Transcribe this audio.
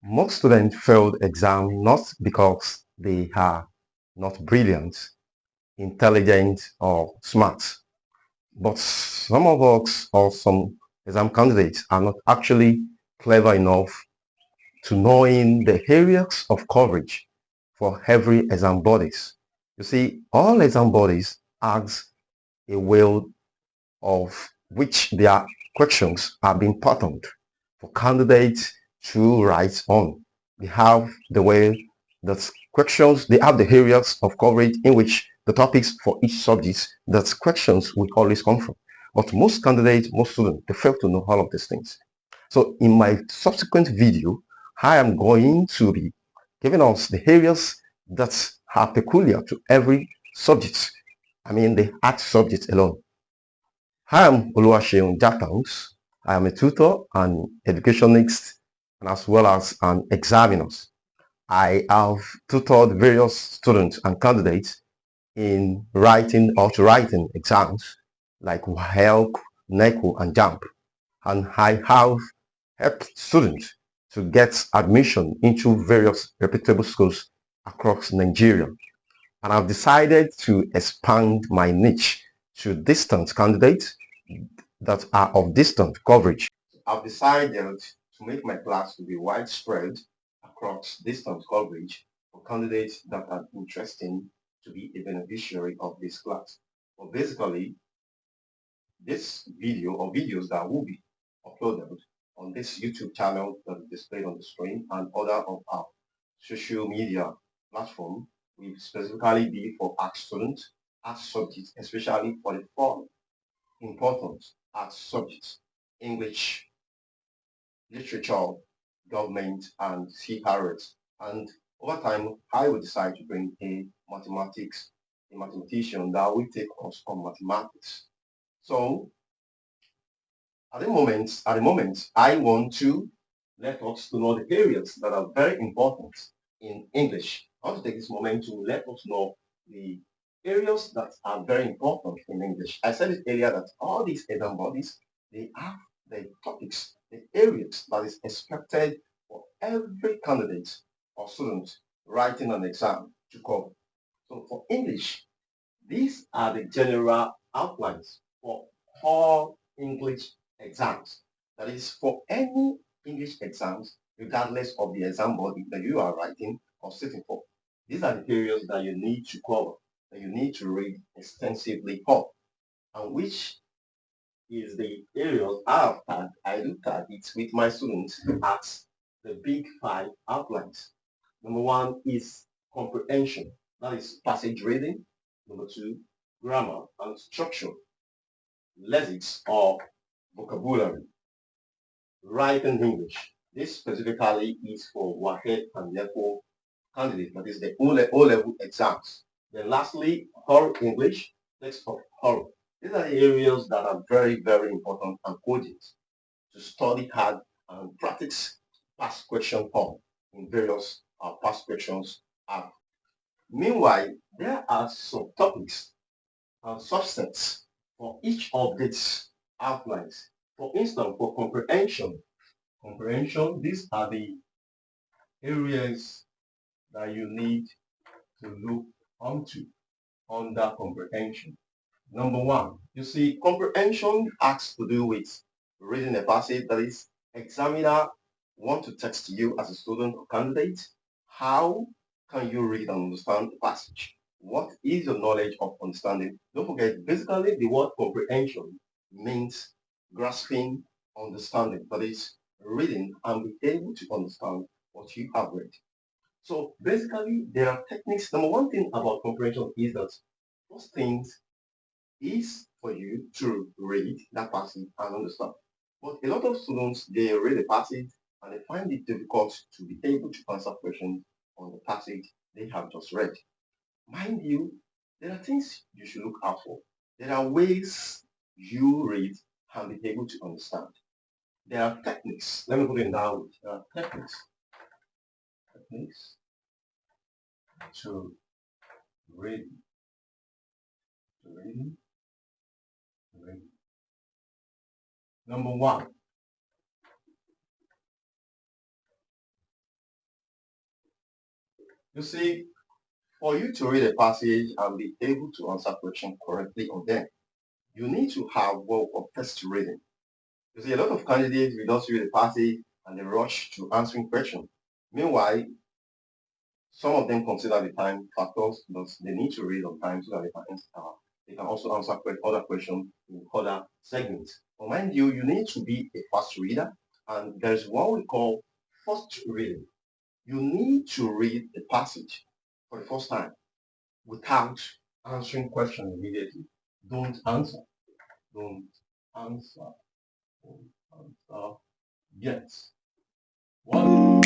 Most students failed exam not because they are not brilliant, intelligent, or smart, but some of us or some exam candidates are not actually clever enough to knowing the areas of coverage for every exam bodies. You see, all exam bodies ask a way of which their questions are being patterned for candidates to write on. They have the way that questions, they have the areas of coverage in which the topics for each subject that questions will always come from. But most candidates, most students, they fail to know all of these things. So in my subsequent video, I am going to be giving us the areas that are peculiar to every subject. I mean the art subject alone. Hi, I'm Oluwaseun Jatons. I am a tutor and educationist and as well as an examiner. I have tutored various students and candidates in writing or to writing exams like WAEC, NECO, and JAMB. And I have helped students to get admission into various reputable schools across Nigeria. And I've decided to expand my niche to distant candidates that are of distant coverage. I've decided to make my class to be widespread across distant coverage for candidates that are interested to be a beneficiary of this class. But basically, this video or videos that will be uploaded on this YouTube channel that is displayed on the screen and other of our social media platform will specifically be for art students, art subjects, especially for the four important art subjects: English, literature, government, and CRS. And over time, I will decide to bring a mathematician that will take us on mathematics. So at the moment, I want to let us to know the areas that are very important in English. I want to take this moment to let us know the areas that are very important in English. I said it earlier that all these exam bodies, they have the topics, the areas that is expected for every candidate or student writing an exam to cover. So for English, these are the general outlines for all English exams. That is, for any English exams, regardless of the exam body that you are writing or sitting for. These are the areas that you need to cover, that you need to read extensively for, and which is the areas I looked at it with my students at the big five outlines. Number one is comprehension, that is passage reading. Number two, grammar and structure, lexics or vocabulary, writing English. This specifically is for WAEC and NECO candidates, that is the O-level exams. Then lastly, oral English, text of oral. These are the areas that are very, very important and cogent to study hard and practice past question form in various past questions. Meanwhile, there are some topics and subsets for each of these outlines. For instance, for comprehension, these are the areas that you need to look onto under comprehension. Number one, you see, comprehension has to do with reading a passage that is examiner want to text you as a student or candidate. How can you read and understand the passage? What is your knowledge of understanding? Don't forget, basically the word comprehension means grasping, understanding. That is, reading and be able to understand what you have read. So basically, there are techniques. Number one thing about comprehension is that first things is for you to read that passage and understand. But a lot of students, they read a passage and they find it difficult to be able to answer questions on the passage they have just read. Mind you, there are things you should look out for. There are ways you read and be able to understand. There are techniques. Let me put it down. There are techniques to read, to reading, to reading. Number one, You see, for you to read a passage and be able to answer questions correctly on them, you need to have well of test reading. You see, a lot of candidates will just read a passage and they rush to answering questions. Meanwhile, some of them consider the time factors, but they need to read on time so that they can also answer other questions in other segments. But mind you, you need to be a fast reader, and there's what we call first reading. You need to read the passage for the first time without answering questions immediately. Don't answer. Don't answer. Don't answer yet. One.